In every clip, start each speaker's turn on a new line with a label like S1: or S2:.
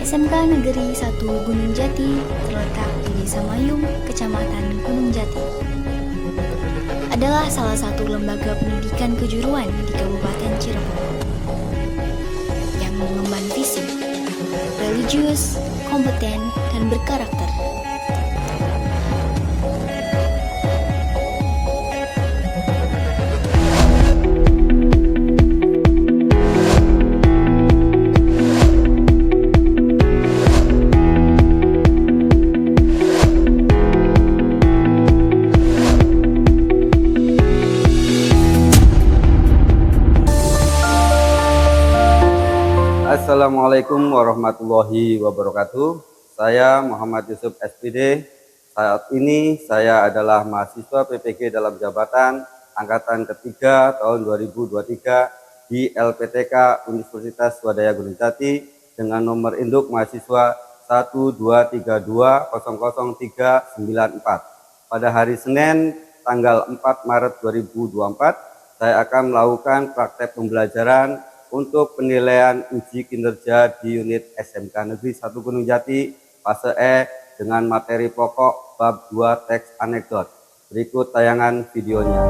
S1: SMK Negeri 1 Gunung Jati terletak di Desa Mayung, Kecamatan Gunung Jati. Adalah salah satu lembaga pendidikan kejuruan di Kabupaten Cirebon yang mengemban visi religius, kompeten, dan berkarakter.
S2: Assalamualaikum warahmatullahi wabarakatuh. Saya Muhammad Yusuf SPD. Saat ini saya adalah mahasiswa PPG dalam jabatan angkatan ketiga tahun 2023 di LPTK Universitas Swadaya Gunung Jati dengan nomor induk mahasiswa 123200394. Pada hari Senin tanggal 4 Maret 2024 saya akan melakukan praktek pembelajaran untuk penilaian uji kinerja di unit SMK Negeri 1 Gunung Jati fase E dengan materi pokok bab 2 teks anekdot. Berikut tayangan videonya.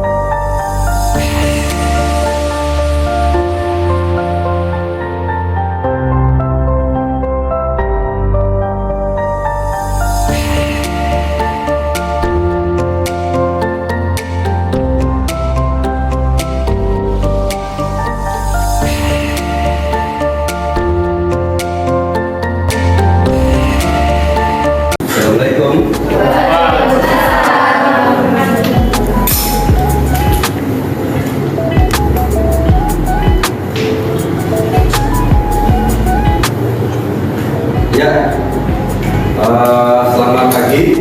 S2: Ya, selamat pagi.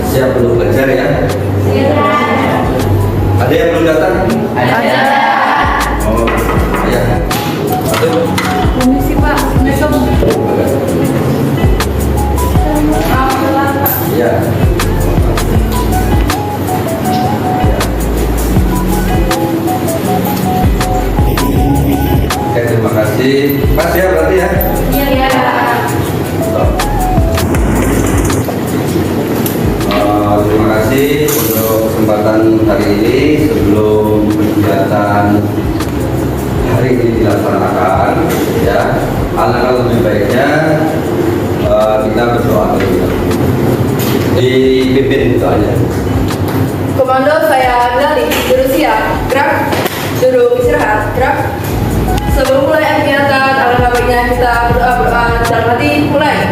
S2: Siap untuk belajar ya? Ada yang belum datang? Ada. Oh, ya. Satu.
S3: Permisi Pak, Assalamualaikum.
S2: Ya. Oke, terima kasih. Pas ya berarti ya?
S3: Iya.
S2: Terima kasih untuk kesempatan hari ini. Sebelum kegiatan hari ini dilaksanakan, ya, alangkah lebih baiknya kita berdoa dulu. Dipimpin doanya.
S3: Komando saya Dali, juru siap, gerak, juru istirahat, gerak. Sebelum mulai kegiatan, alangkah baiknya kita berdoa dalam hati, mulai.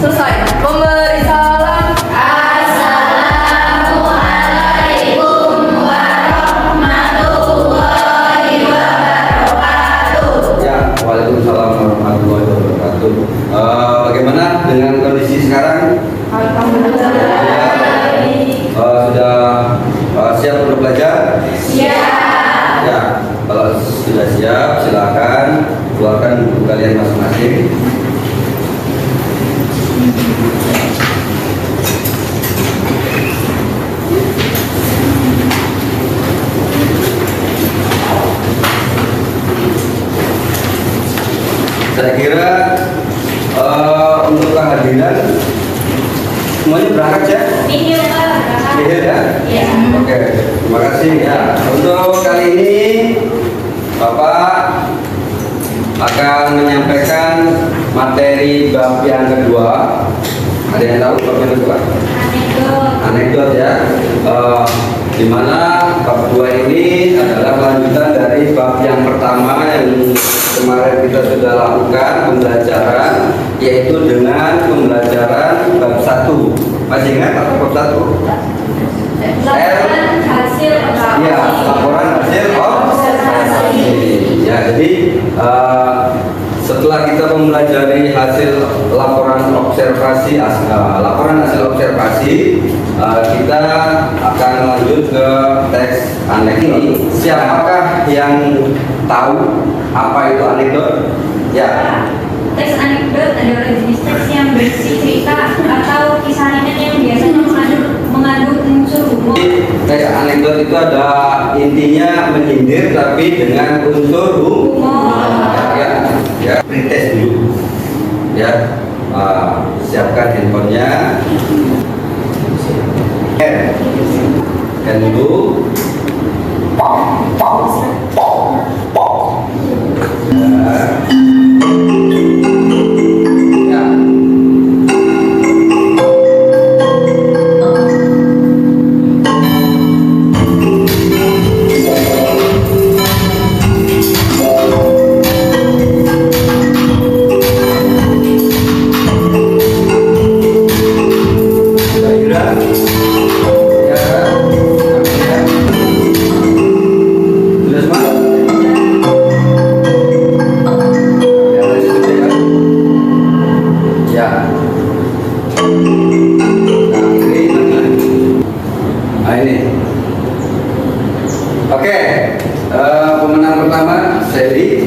S3: Selesai. Memberi salam. Assalamualaikum warahmatullahi wabarakatuh.
S2: Ya, waalaikumsalam warahmatullahi wabarakatuh. Bagaimana dengan kondisi sekarang? Sudah siap untuk belajar?
S3: Siap.
S2: Ya, kalau sudah siap, silakan keluarkan buku kalian masing-masing. Saya kira untuk kehadiran semuanya berangkat ya?
S3: Iya,
S2: Iya ya?
S3: Iya.
S2: Oke, terima kasih ya. Untuk kali ini Bapak akan menyampaikan materi bab yang kedua. Ada yang tahu bab yang kedua? Anekdot ya. Di mana bab 2 ini adalah kelanjutan dari bab yang pertama yang kemarin kita sudah lakukan pembelajaran, yaitu dengan pembelajaran bab 1. Masih ingat apa bab 1?
S3: Laporan hasil
S2: Ya, laporan hasil observasi. Ya, jadi setelah kita mempelajari hasil laporan observasi, laporan hasil observasi, kita akan lanjut ke teks anekdot. Siapakah yang tahu apa itu anekdot? Ya.
S4: Teks anekdot adalah jenis teks yang berisi cerita atau kisah ringan yang biasanya mengandung unsur humor.
S2: Teks anekdot itu ada intinya menyindir tapi dengan unsur humor. Ya, pretest dulu. Ya, siapkan handphonenya. Dan dulu. Pemenang pertama Sally,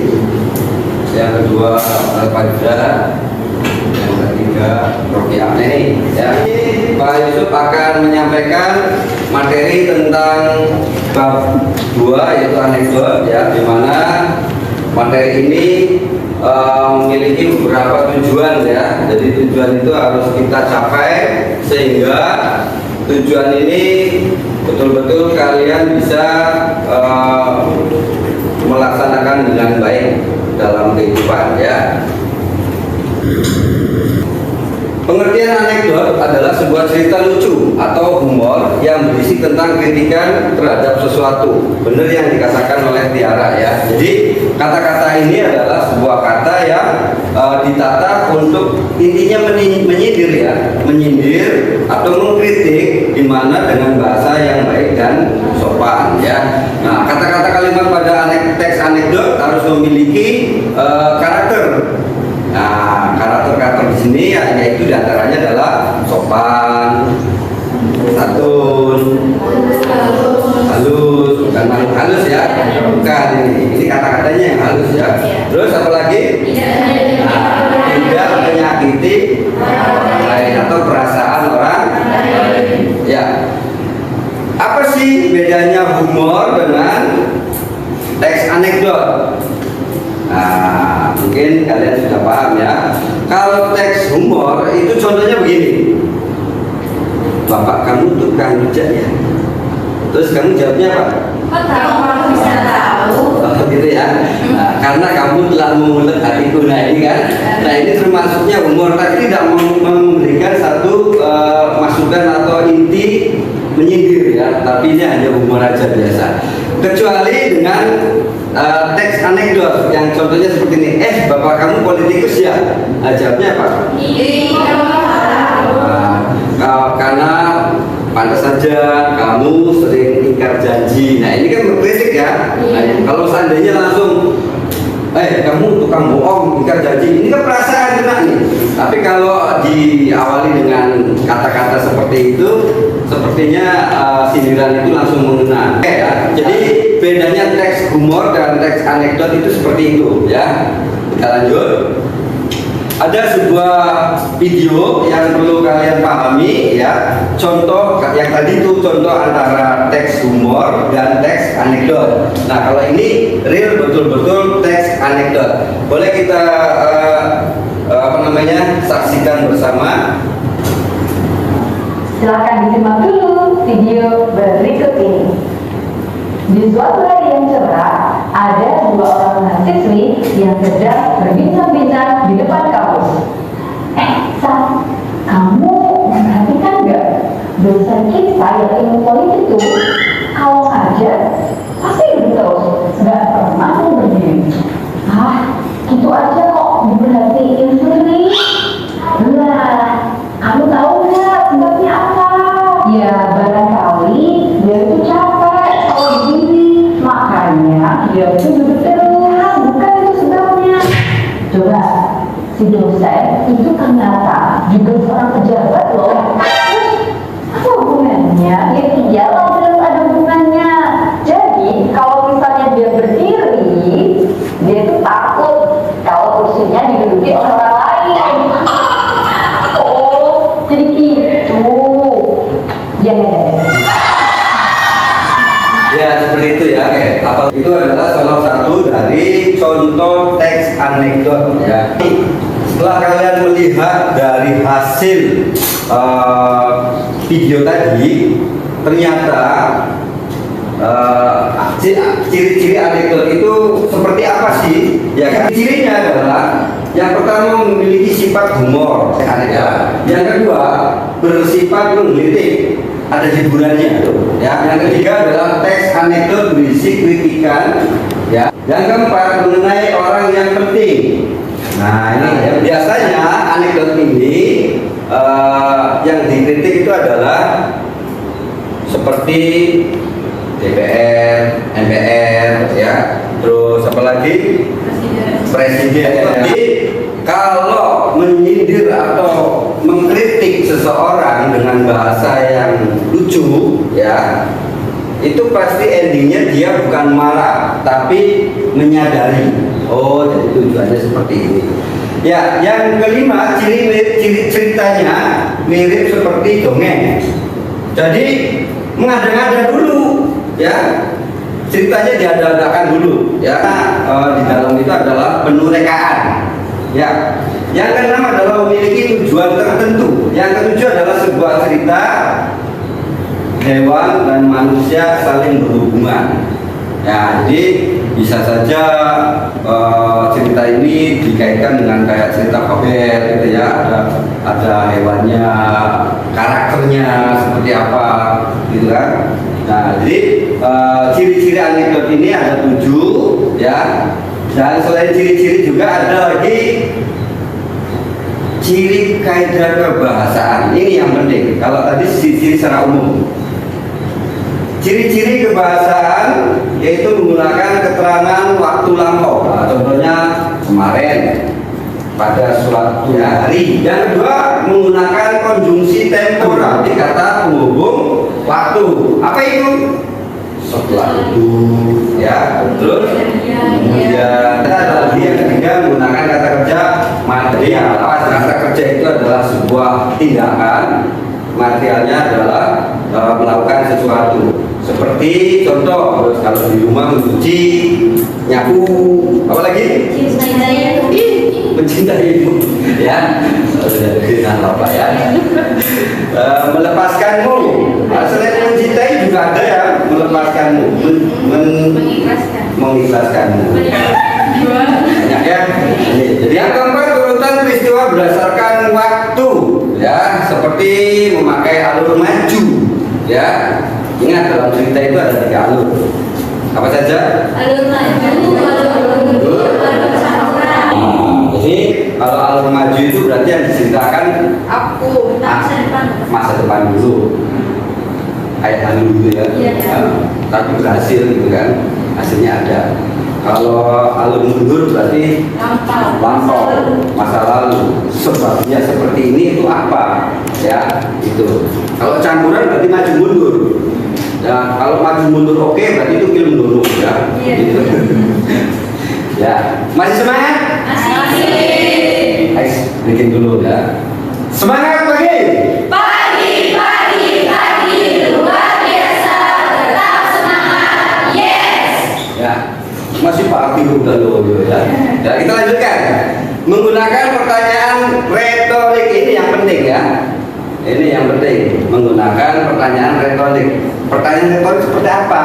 S2: yang kedua Alfadra, yang ketiga Rocky Ane. Ya, Pak Yusuf akan menyampaikan materi tentang bab 2 yaitu anekdot, ya, di mana materi ini memiliki beberapa tujuan, ya. Jadi tujuan itu harus kita capai sehingga tujuan ini betul-betul kalian bisa melaksanakan dengan baik dalam kehidupan, ya. Pengertian anekdot adalah sebuah cerita lucu atau humor yang berisi tentang kritikan terhadap sesuatu. Benar yang dikatakan oleh Tiara, ya. Jadi kata-kata ini adalah sebuah kata yang ditata untuk intinya menyindir, ya, menyindir atau mengkritik, di mana dengan bahasa yang baik dan sopan, ya. Nah, kata-kata kalimat pada teks anekdot harus memiliki karakter. Nah, karakter-karakter di sini yaitu diantaranya adalah sopan, santun, halus, bukan makhluk halus, ya, bukan ini kata-katanya yang halus, ya. Terus apa lagi? Tidak menyakiti orang lain atau perasaan orang lain. Ya. Apa sih bedanya humor dengan teks anekdot? Nah, mungkin kalian sudah paham, ya. Kalau teks humor itu contohnya begini. Bapak kamu tukang rujak, ya. Terus kamu jawabnya apa?
S4: Kok kamu bisa tahu?
S2: Oh, gitu, ya. Nah, karena kamu telah mengulet hatiku. Nah, ini kan. Nah, ini termasuknya humor, tapi tidak memberikan satu masukan atau inti menyindir, ya. Tapi ini hanya humor aja biasa. Kecuali dengan teks anekdot yang contohnya seperti ini. Bapak kamu politikus, ya? Nah, jawabnya apa?
S4: Iya.
S2: Karena pantas saja kamu sering ingkar janji. Nah, ini kan mengkritik, ya. Nah, kalau seandainya langsung kamu tukang bohong, ingkar janji, ini kan perasaan kena nih. Tapi kalau diawali dengan kata-kata seperti itu, sepertinya sindiran itu langsung mengena. Ya. Jadi bedanya teks humor dan teks anekdot itu seperti itu, ya. Kita lanjut. Ada sebuah video yang perlu kalian pahami, ya. Contoh yang tadi itu contoh antara teks humor dan teks anekdot. Nah, kalau ini real betul-betul teks anekdot. Boleh kita saksikan bersama.
S5: Silakan disimak dulu video berikut ini. Di suatu hari yang cerah, ada dua orang mahasiswi yang sedang berbincang-bincang di depan kampus. Sam, kamu memperhatikan nggak? Dosen kita yang ilmu politik itu, kalau aja pasti duduk terus, nggak pernah mau berdiri. Gitu aja kok diperhatiin sendiri. Nah, kamu tahu nggak sebabnya apa? Ya barangkali dia itu capek kalau begini, makanya dia itu duduk terus. Bukan itu sebabnya. Coba, si dosen itu ternyata juga seorang pejabat loh. Apa hubungannya? Ya iyalah jelas ada hubungannya. Jadi kalau misalnya dia berdiri, dia itu takut kalau kursinya diduduki oleh orang lain. Oh, jadi gitu. Ya.
S2: Itu adalah salah satu dari contoh teks anekdot ya. Setelah kalian melihat dari hasil video tadi, ternyata ciri-ciri anekdot itu seperti apa sih? Ya kan, cirinya adalah yang pertama memiliki sifat humor, ya. Yang kedua bersifat menggelitik, ada hiburannya. Ya. Yang ketiga adalah teks anekdot berisi kritikan. Ya. Yang keempat mengenai orang yang penting. Nah ini ya, biasanya anekdot ini yang dikritik itu adalah seperti DPR, MPR, ya, terus apa lagi? Presiden. Jadi kalau menyindir atau mengkritik seseorang dengan bahasa yang lucu, ya, itu pasti endingnya dia bukan marah, tapi menyadari. Oh, jadi tujuannya seperti ini. Ya, yang kelima, ciri ceritanya mirip seperti dongeng. Jadi mengada-ngada dulu, ya. Ceritanya diada-adakan dulu, ya. Di dalam itu adalah penuh rekaan. Ya. Yang keenam adalah memiliki tujuan tertentu. Yang ketujuh adalah sebuah cerita hewan dan manusia saling berhubungan. Ya, jadi bisa saja cerita ini dikaitkan dengan kayak cerita Babel gitu ya, ada hewannya, karakternya seperti apa gitu kan. Nah, jadi ciri-ciri anekdot ini ada 7 ya. Dan selain ciri-ciri juga ada lagi ciri kaidah kebahasaan. Ini yang penting. Kalau tadi ciri-ciri secara umum. Ciri-ciri kebahasaan yaitu menggunakan keterangan waktu lampau. Nah, contohnya kemarin, pada suatu hari. Yang kedua menggunakan konjungsi temporal, jadi kata penghubung waktu. Apa itu? Setelah itu, ya. Terus kemudian ada lagi yang ketiga menggunakan kata kerja material. Kata kerja itu adalah sebuah tindakan, materialnya adalah melakukan sesuatu. Seperti contoh, terus kalau di rumah mencuci, nyapu, apa lagi? Mencintaimu, ya. Apa ya? Melepaskanmu. Selain mencintai juga ada ya, melepaskanmu, mengikhlaskanmu. Banyak ya. Jadi yang keempat, urutan peristiwa berdasarkan waktu, ya, seperti memakai alur maju, ya. Ingat dalam cerita itu ada 3 alur. Apa saja?
S4: Alur maju, alur mundur, alur campuran.
S2: Jadi kalau alur maju itu berarti yang diceritakan masa depan dulu. Kayak anu gitu ya. Tapi berhasil gitu kan. Hasilnya ada. Kalau alur mundur berarti lampau, masa lalu. Sebabnya seperti ini itu apa? Ya, itu. Kalau campuran berarti maju mundur. Ya, kalau maju mundur oke, berarti itu film dulu ya. Gitu. Ya, masih semangat? Masih. Ayo bikin dulu ya. Semangat pagi. Pagi, luar biasa, tetap semangat. Yes. Ya, masih pagi udah loh ya. Ya, kita lanjutkan. Menggunakan pertanyaan retorik ini yang penting ya. Ini yang penting, menggunakan pertanyaan retorik. Pertanyaan retorik seperti apa?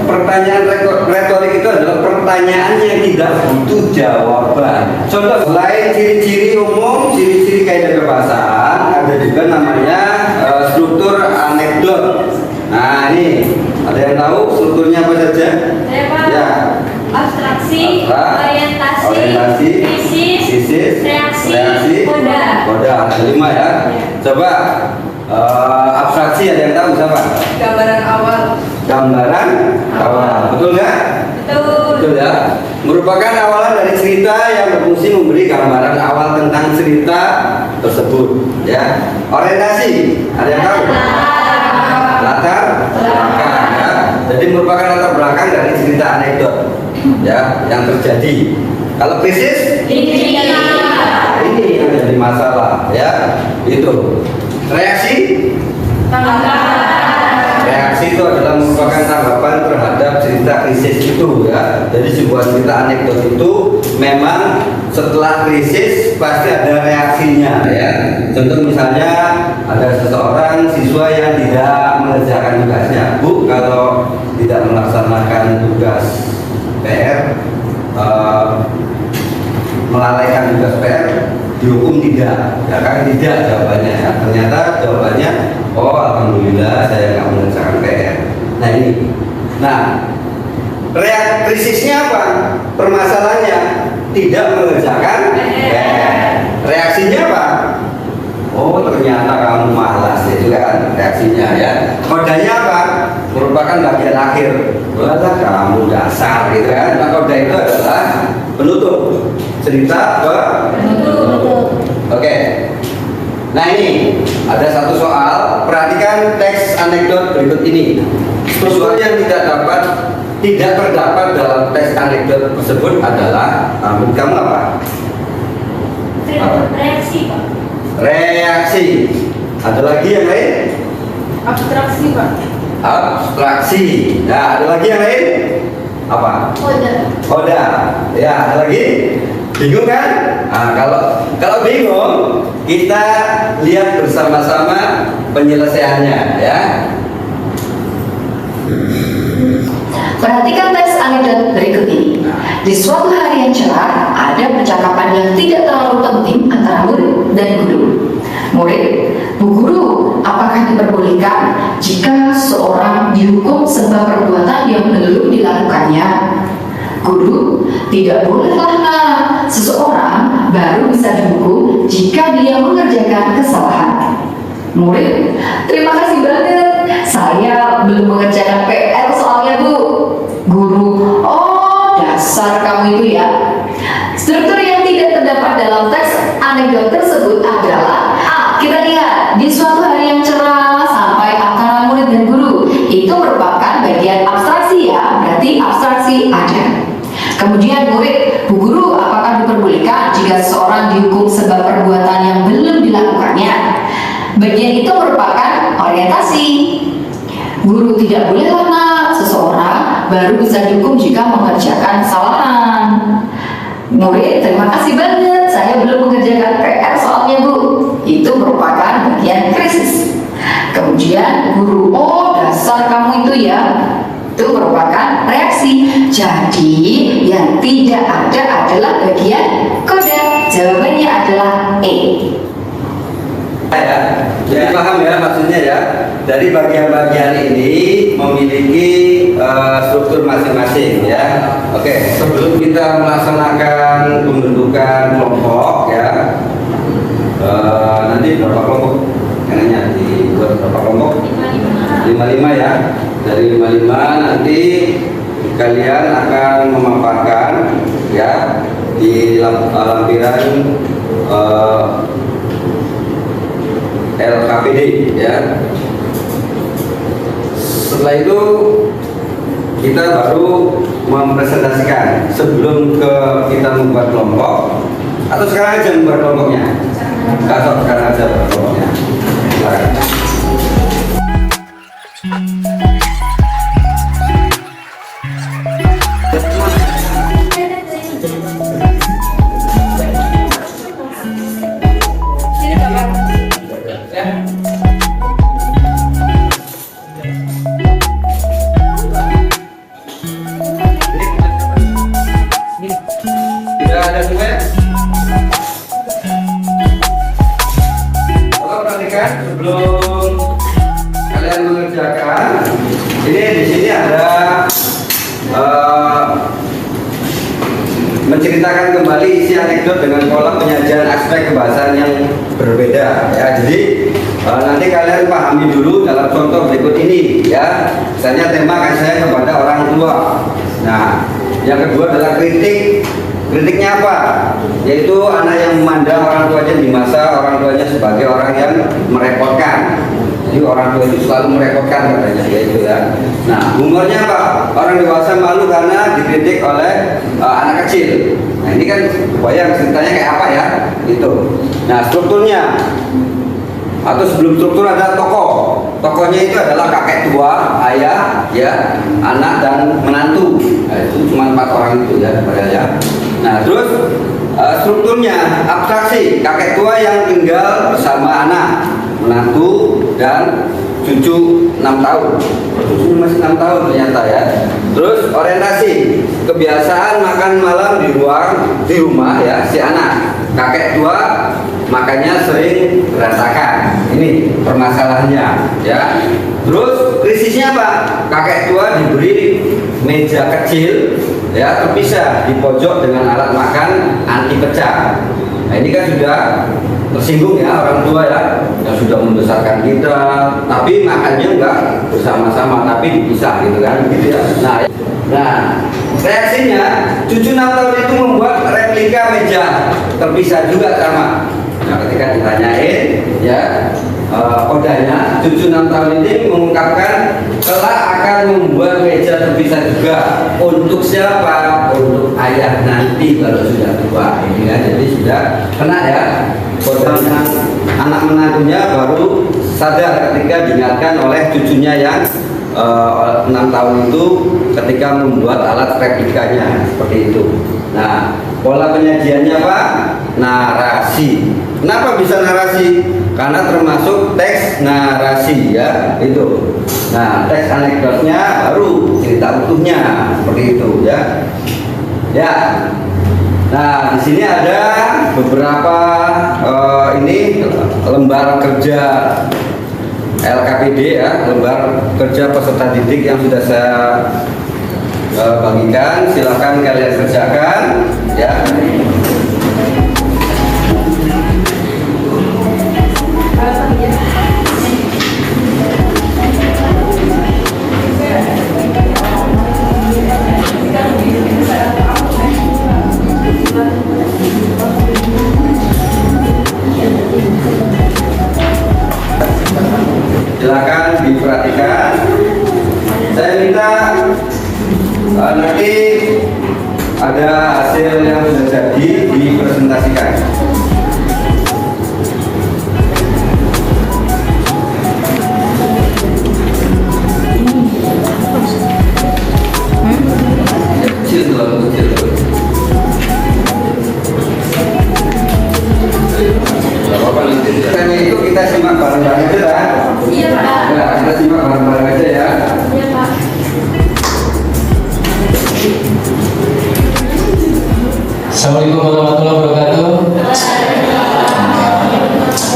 S2: Pertanyaan retorik itu adalah pertanyaan yang tidak butuh jawaban. Contoh, selain ciri-ciri umum, ciri-ciri kaidah kebahasaan, ada juga namanya struktur anekdot. Nah, ini ada yang tahu strukturnya apa saja? Ya.
S4: Abstraksi, orientasi, krisis, reaksi,
S2: koda. Ada 5 ya. Coba abstraksi ada yang tahu siapa?
S3: Gambaran awal.
S2: Gambaran awal, betul nggak? Betul ya. Merupakan awalan dari cerita yang berfungsi memberi gambaran awal tentang cerita tersebut. Ya. Orientasi ada yang tahu? Latar belakang ya. Jadi merupakan latar belakang dari cerita anekdot ya yang terjadi. Kalau krisis ini yang jadi masalah ya. Itu reaksi Reaksi itu adalah merupakan tanggapan terhadap cerita krisis itu ya. Jadi sebuah cerita anekdot itu memang setelah krisis pasti ada reaksinya ya. Contoh misalnya ada seseorang siswa yang tidak mengerjakan tugasnya. Bu, kalau tidak melaksanakan tugas PR, melalaikan tugas PR, dihukum tidak? Ya kan tidak jawabannya. Ya. Ternyata jawabannya, oh alhamdulillah saya nggak mengerjakan PR. Nah ini, nah krisisnya apa? Permasalahannya tidak mengerjakan PR. Reaksinya apa? Oh ternyata kamu malas, itu kan reaksinya ya. Kodanya apa? Merupakan bagian akhir. Wah kamu dasar gitu kan. Nah koda itu adalah penutup cerita penutup. Oke. Nah ini ada satu soal. Perhatikan teks anekdot berikut ini. Sesuatu yang tidak terdapat dalam teks anekdot tersebut adalah menurut kamu apa?
S4: Reaksi, Pak.
S2: Reaksi. Ada lagi yang lain?
S3: Abstraksi, Pak.
S2: Abstraksi. Nah, ada lagi yang lain? Apa? Koda. Ya, ada lagi? Bingung kan? Nah, kalau bingung, kita lihat bersama-sama penyelesaiannya ya.
S5: Perhatikan teks anekdot berikut ini. Di suatu hari yang cerah, ada percakapan yang tidak terlalu penting antara murid dan guru. Murid, Bu Guru, apakah diperbolehkan jika seorang dihukum sebab perbuatan yang belum dilakukannya? Guru, tidak bolehlah nak. Seseorang baru bisa dihukum jika dia mengerjakan kesalahan. Murid, terima kasih banget. Saya belum mengerjakan PR soalnya Bu. Guru, oh dasar kamu itu ya. Struktur yang tidak terdapat dalam teks anekdot tersebut adalah kita lihat di suatu hari yang cerah sampai antara murid dan guru. Itu merupakan bagian abstraksi ya, berarti abstraksi ada. Kemudian murid, Bu Guru, apakah diperbolehkan jika seorang dihukum sebab perbuatan yang belum dilakukannya? Bagian itu merupakan orientasi. Guru, tidak boleh nak. Seseorang baru bisa dihukum jika mengerjakan kesalahan. Murid, terima kasih banget. Saya belum mengerjakan PR soalnya Bu. Itu merupakan bagian krisis. Kemudian guru, oh dasar kamu itu ya. Itu merupakan reaksi. Jadi yang tidak ada adalah bagian koda. Jawabannya adalah E.
S2: Ya, jadi paham ya maksudnya ya. Dari bagian-bagian ini memiliki struktur masing-masing ya. Oke, sebelum kita melaksanakan pembentukan kelompok ya, nanti berapa kelompok? Enaknya dibuat berapa kelompok? 55 ya. Dari 55 nanti kalian akan memaparkan ya di lampiran LKPD ya. Setelah itu kita baru mempresentasikan sebelum kita membuat kelompok, atau sekarang aja membuat kelompoknya. Sekarang aja membuat kelompoknya. Silakan. Sudah ada semua ya? Tolong perhatikan sebelum kalian mengerjakan. Ini di sini ada menceritakan kembali isi anekdot dengan pola penyajian aspek kebahasan yang berbeda ya. Jadi nanti kalian pahami dulu dalam contoh berikut ini ya. Misalnya tema kasih sayang kepada orang tua. Nah, yang kedua adalah kritik. Kritiknya apa? Yaitu anak yang memandang orang tuanya di masa orang tuanya sebagai orang yang merepotkan. Jadi orang tua itu selalu merepotkan katanya, yaitu ya. Nah, humornya apa? Orang dewasa malu karena dikritik oleh anak kecil. Nah, ini kan bayang ceritanya kayak apa ya? Itu. Nah, strukturnya atau sebelum struktur ada tokoh. Tokohnya itu adalah kakek tua, ayah, ya, anak dan menantu. Nah, itu cuma 4 orang itu ya, padahal ya. Nah, terus strukturnya abstraksi, kakek tua yang tinggal bersama anak, menantu dan cucu 6 tahun. Cucunya masih 6 tahun ternyata ya. Terus orientasi, kebiasaan makan malam di rumah ya si anak. Kakek tua makanya sering berantakan. Ini permasalahannya ya. Terus krisisnya apa? Kakek tua diberi meja kecil ya, terpisah di pojok dengan alat makan anti pecah. Nah, ini kan sudah tersinggung ya orang tua ya, yang sudah membesarkan kita, tapi makannya enggak bersama-sama, tapi dipisah gitu kan, gitu ya. Nah, reaksinya cucu 6 tahun itu membuat replika meja terpisah juga sama. Nah, ketika ditanyain ya kodanya, cucu 6 tahun ini mengungkapkan kelak akan membuat meja terpisah juga. Untuk siapa? Untuk ayah nanti kalau sudah tua. Ini kan jadi sudah kena ya. Kodanya anak menantunya baru sadar ketika diingatkan oleh cucunya yang 6 tahun itu ketika membuat alat replikanya seperti itu. Nah, pola penyajiannya apa? Narasi. Kenapa bisa narasi? Karena termasuk teks narasi ya, itu. Nah, teks anekdotnya baru cerita utuhnya seperti itu ya. Ya. Nah, di sini ada beberapa ini lembar kerja LKPD ya, lembar kerja peserta didik yang sudah saya bagikan. Silakan kalian kerjakan ya. Silakan diperhatikan. Saya minta nanti ada hasil yang sudah jadi dipresentasikan. Kecil dulu, kecil dulu. Apa nanti? Tanya itu kita simak bareng-bareng aja lah.
S3: Iya Pak.
S2: Ya, kita simak bareng-bareng aja ya.
S3: Iya Pak.
S6: Assalamualaikum warahmatullahi wabarakatuh.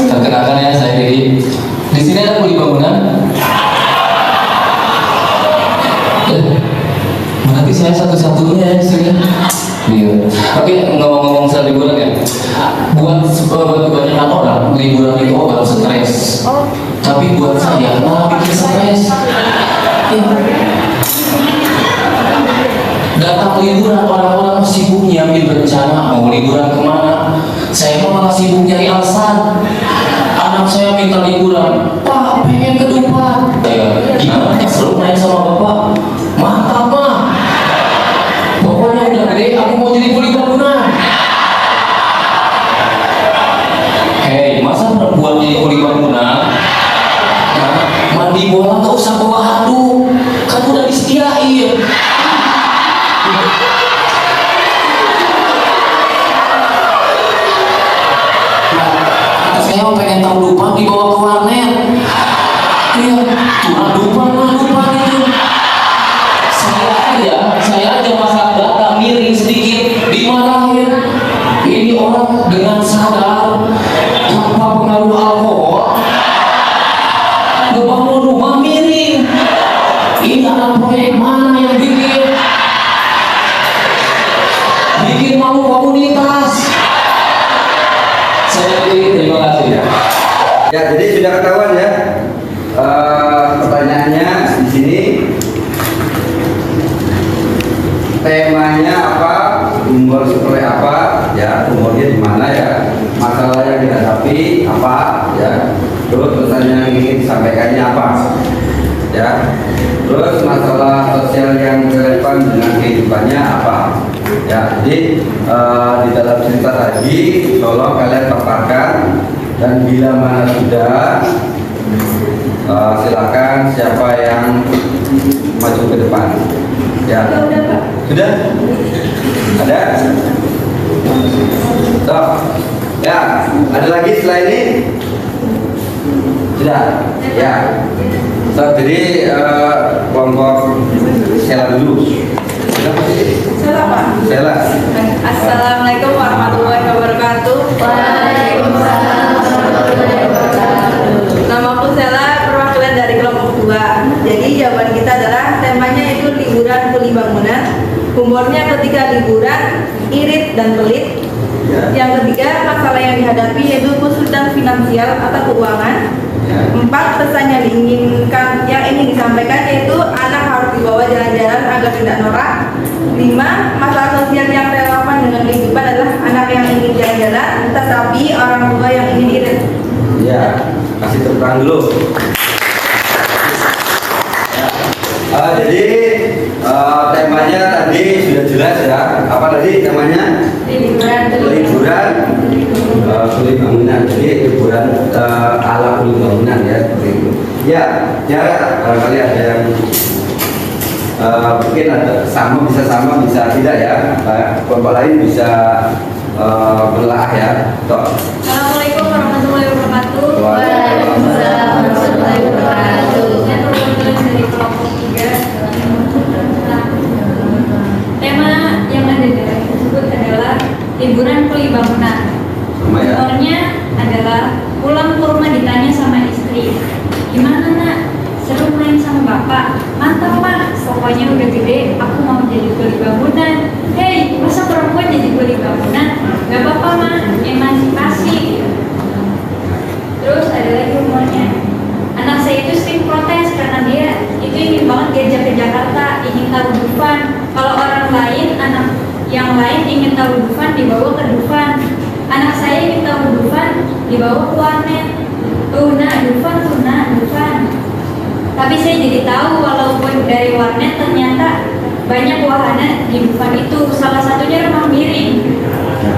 S6: Perkenalkan ya, saya Dedi. Di sini ada kuli bangunan. Berarti saya satu-satunya ya, sih. Iya. Oke, ngomong-ngomong soal liburan ya. Buat kebanyakan orang, liburan itu obat stres. Tapi buat saya malah bikin stres. Datang liburan orang-orang sibuk nyiapin rencana mau liburan kemana. Saya malah sibuk nyari alasan. Anak saya minta liburan, Pak pengen ke Dubai. Gimana? Seru main sama bapak. Mantap mah. Pokoknya udah gede, aku mau jadi kuli bangunan. Hei, masa perempuan jadi kuli bangunan? Mandi bola gak usah bawa handuk, kan udah disediain. Saya pengen tahu Dupan dibawa ke warnet. Iya, cuma Dupan itu. Saya aja masalah data miring sedikit dimarahin. Ini orang dengan sadar tanpa pengaruh alkohol ngebangun rumah miring. Ini anak proyek mana yang bikin malu komunitas. Saya terima kasih ya.
S2: Ya, jadi sudah ketahuan ya. Pertanyaannya di sini temanya apa, umur seperti apa, ya umurnya di mana ya, masalah yang dihadapi apa, ya, terus pesan yang ingin disampaikannya apa, ya, terus masalah sosial yang relevan dengan kehidupannya apa, ya. Jadi di dalam cerita tadi, tolong kalian paparkan Dan bila mana sudah, silakan siapa yang maju ke depan. Ya.
S3: Udah, Pak.
S2: Sudah? Ada? So, ya, ada lagi setelah ini? Sudah? Ya. So, jadi kelompok Sela dulu.
S3: Salah, Pak.
S2: Sela.
S3: Assalamualaikum warahmatullahi wabarakatuh.
S1: Waalaikumsalam warahmatullahi wabarakatuh.
S3: Namaku Sela, perwakilan dari kelompok 2. Jadi jawaban kita adalah temanya itu liburan kuli bangunan. Humornya ketika liburan, irit dan pelit.
S2: Ya.
S3: Yang ketiga, masalah yang dihadapi yaitu kesulitan finansial atau keuangan.
S2: Ya.
S3: 4, pesan yang ingin disampaikan yaitu anak harus dibawa jalan-jalan agar tidak norak. 5, masalah sosial yang relevan dengan kehidupan adalah anak yang ingin jalan-jalan, tetapi orang tua yang ingin irit.
S2: Ya, kasih tepuk tangan dulu. Ya. Jadi temanya tadi sudah jelas ya. Apa tadi temanya? Liburan kuli bangunan. Jadi liburan ala kuli bangunan ya seperti itu. Ya, barangkali ada yang mungkin ada sama bisa tidak ya. Kelompok lain bisa menelaah ya. Toh.
S4: Assalamualaikum warahmatullahi wabarakatuh.
S1: Waalaikumsalam warahmatullahi wabarakatuh.
S4: Saya perwakilan dari kelompok 3. Tema yang ada dari tersebut adalah liburan kuli bangunan.
S2: Sama ya.
S4: Humornya adalah pulang ke rumah ditanya sama istri, gimana nak? Seru main sama bapak? Mantap pak, pokoknya udah gede, aku mau jadi kuli bangunan. Hei, masa perempuan jadi kuli bangunan? Gak apa-apa mah, emansipasi. Terus ada lagi humornya, anak saya itu sering protes karena dia itu ingin banget diajak ke Jakarta, ingin tahu Dufan. Kalau orang lain, anak yang lain ingin tahu Dufan, dibawa ke Dufan. Anak saya ingin tahu Dufan, dibawa ke warnet. Tuh nak Dufan, Tapi saya jadi tahu walaupun dari warnet ternyata banyak wahana di Dufan itu. Salah satunya rumah miring.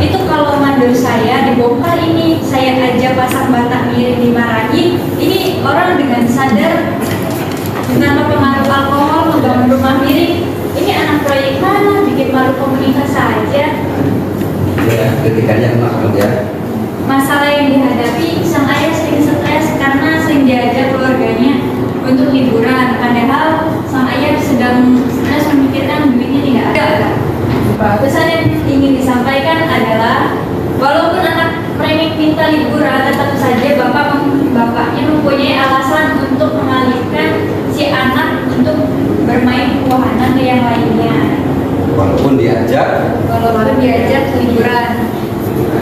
S4: Itu kalau mandor saya dibongkar ini, saya aja pasang batak miring dimarahin. Ini orang dengan sadar tanpa pengaruh alkohol membangun rumah miring. Ini anak proyek mana bikin malu komunitas saja.
S2: Ya, ketikanya enak ya.
S4: Masalah yang dihadapi, sang ayah sering stres karena sering diajak keluarganya untuk liburan, padahal sang ayah sedang stres memikirkan duitnya tidak ada. Pesan yang ingin disampaikan adalah walaupun anak merengek minta liburan, tetap saja bapaknya mempunyai alasan untuk mengalihkan si anak untuk bermain wahana ke yang lainnya.
S2: Walaupun diajak
S4: liburan.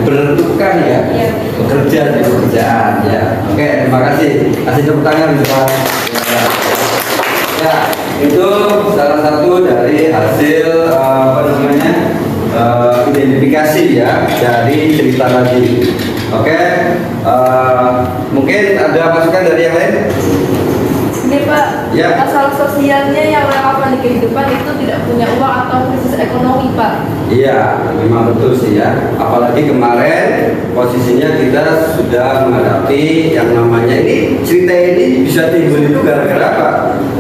S2: bertukar ya,
S4: Iya.
S2: bekerja di pekerjaan ya. Oke, terima kasih. Kasih tepuk tangan bisa. Ya, itu salah satu dari hasil identifikasi ya dari cerita tadi. Oke, mungkin ada masukan dari yang lain?
S3: Ini Pak,
S2: Ya.
S3: masalah sosialnya yang relevan di kehidupan itu tidak punya uang atau krisis ekonomi Pak.
S2: Iya, memang betul sih ya. Apalagi kemarin posisinya kita sudah menghadapi yang namanya ini, cerita ini bisa timbul itu gara-gara apa?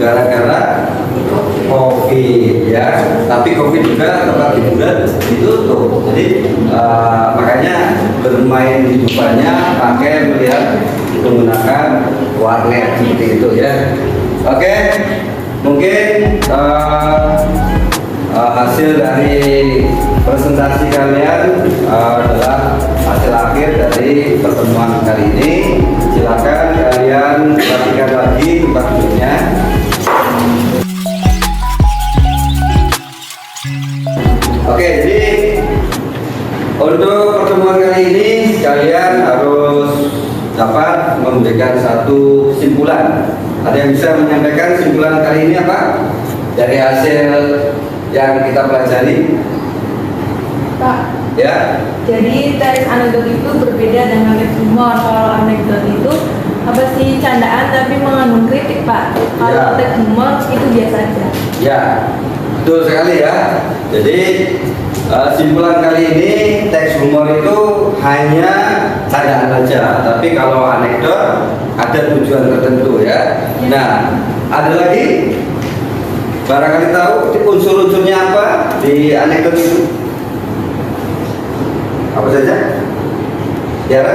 S2: Gara-gara COVID ya. Tapi COVID juga tempat hiburan ditutup. Jadi makanya bermain hidupannya pakai melihat menggunakan warnet seperti itu ya. Oke, mungkin hasil dari presentasi kalian adalah hasil akhir dari pertemuan kali ini. Silakan kalian perhatikan lagi tempat duduknya. Oke, jadi untuk pertemuan kali ini kalian harus dapat memberikan satu kesimpulan. Ada yang bisa menyampaikan kesimpulan kali ini apa? Dari hasil yang kita pelajari.
S3: Pak,
S2: Ya,
S3: jadi teks anekdot itu berbeda dengan teks humor. Kalau anekdot itu apa sih candaan tapi mengandung kritik Pak. Kalau
S2: Ya.
S3: teks humor itu biasa aja.
S2: ya, betul sekali ya. Jadi kesimpulan kali ini teks humor itu hanya candaan aja. Tapi kalau anekdot ada tujuan tertentu ya. Nah, ada lagi barangkali tahu unsur-unsurnya apa di anekdot itu? Apa saja? Ya,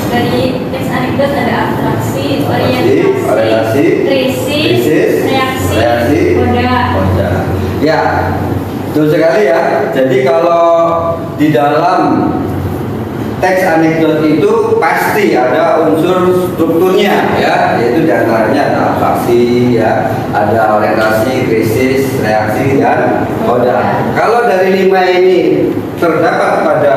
S4: Dari teks anekdot ada atraksi, orientasi, krisis, reaksi, koda.
S2: Ya, betul sekali ya. Jadi kalau di dalam teks anekdot itu pasti ada unsur strukturnya ya, yaitu diantaranya ada atraksi ya, ada orientasi, krisis, reaksi dan koda. Kalau dari 5 ini terdapat pada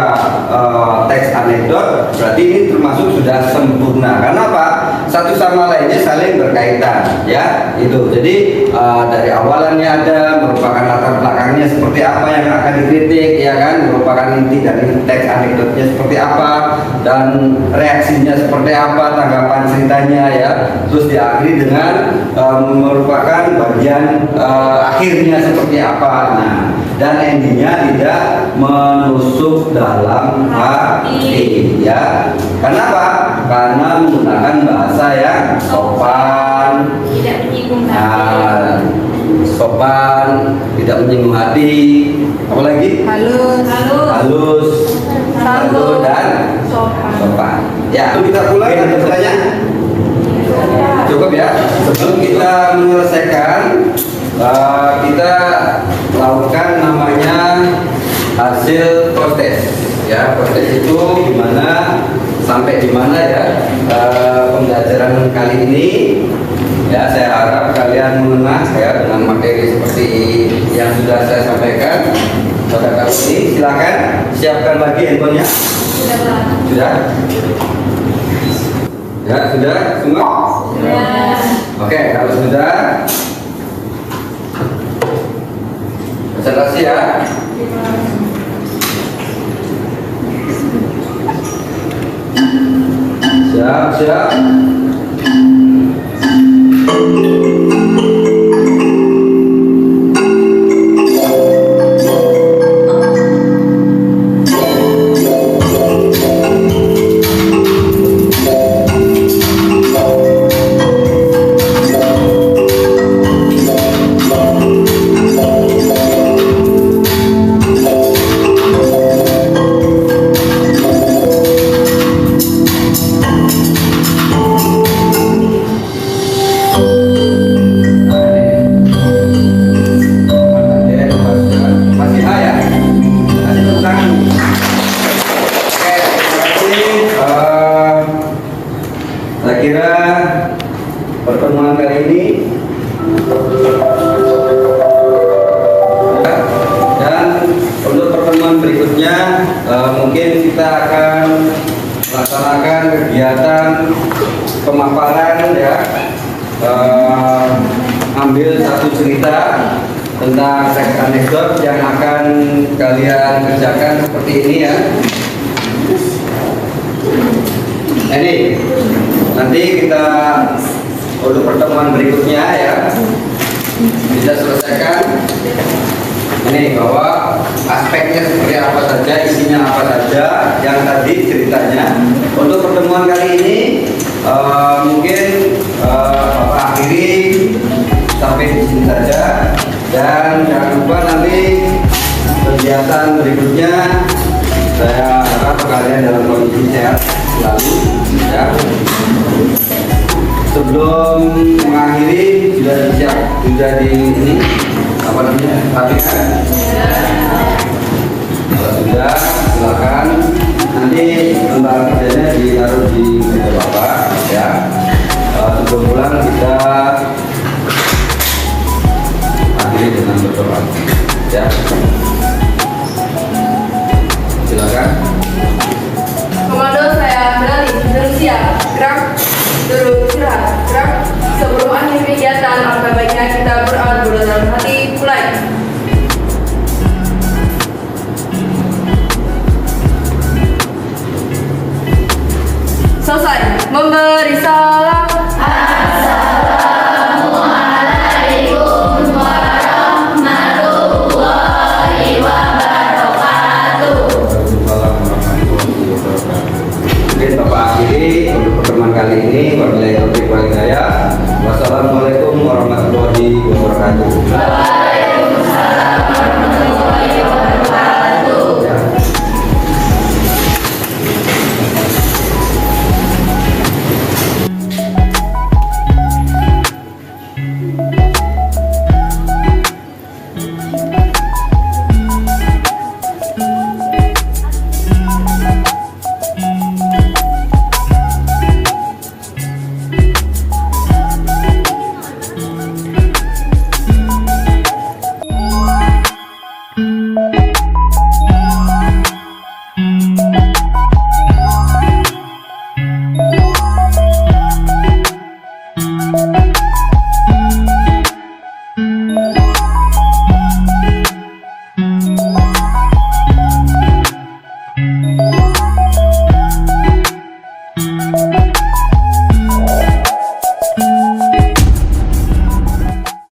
S2: teks anekdot, berarti ini termasuk sudah sempurna. Karena apa? Satu sama lainnya saling berkaitan ya, itu. Jadi dari awalannya ada, merupakan latar belakangnya seperti apa yang akan dikritik ya kan, merupakan inti dari teks anekdotnya seperti apa, dan reaksinya seperti apa, tanggapan ceritanya ya, terus diakhiri dengan merupakan bagian akhirnya seperti apa. Nah, dan endingnya tidak menusuk dalam hati ya. Kenapa? Karena menggunakan bahasa yang sopan,
S4: tidak menyinggung
S2: nah, sopan, tidak menyinggung hati, apalagi halus, santun dan sopan. Ya, lalu kita mulai dengan pertanyaan. Cukup ya. Sebelum kita menyelesaikan, kita lakukan namanya hasil proses. Ya, proses itu gimana, sampai di mana ya pembelajaran kali ini. Ya, saya harap kalian mengenal ya dengan materi seperti yang sudah saya sampaikan pada kali ini. Silakan siapkan lagi handphonenya. Sudah? Ya, sudah semua? Oke, kalau sudah, konsentrasi ya. Siap. Saya kira pertemuan kali ini dan untuk pertemuan berikutnya mungkin kita akan melaksanakan kegiatan pemaparan ya, ambil satu cerita tentang teks anekdot yang akan kalian kerjakan seperti ini ya. Ini nanti kita untuk pertemuan berikutnya ya bisa selesaikan ini bahwa aspeknya seperti apa saja, isinya apa saja yang tadi ceritanya. Untuk pertemuan kali ini mungkin Bapak akhiri sampai di sini saja, dan jangan lupa nanti kegiatan berikutnya saya harap kalian dalam kondisi sehat selalu ya. Sebelum mengakhiri sudah di ini apa namanya, rapikan. Kalau sudah, silakan nanti lembar kerjanya ditaruh di meja Bapak ya. Sebelum pulang kita akhiri dengan berdoa ya. Silakan.
S3: Komando saya beralih, siap, gerak, duduk, istirahat, gerak. Sebelum akhir kegiatan, alangkah baiknya kita berdoa dalam hati. Mulai. Selesai. Memberi salam.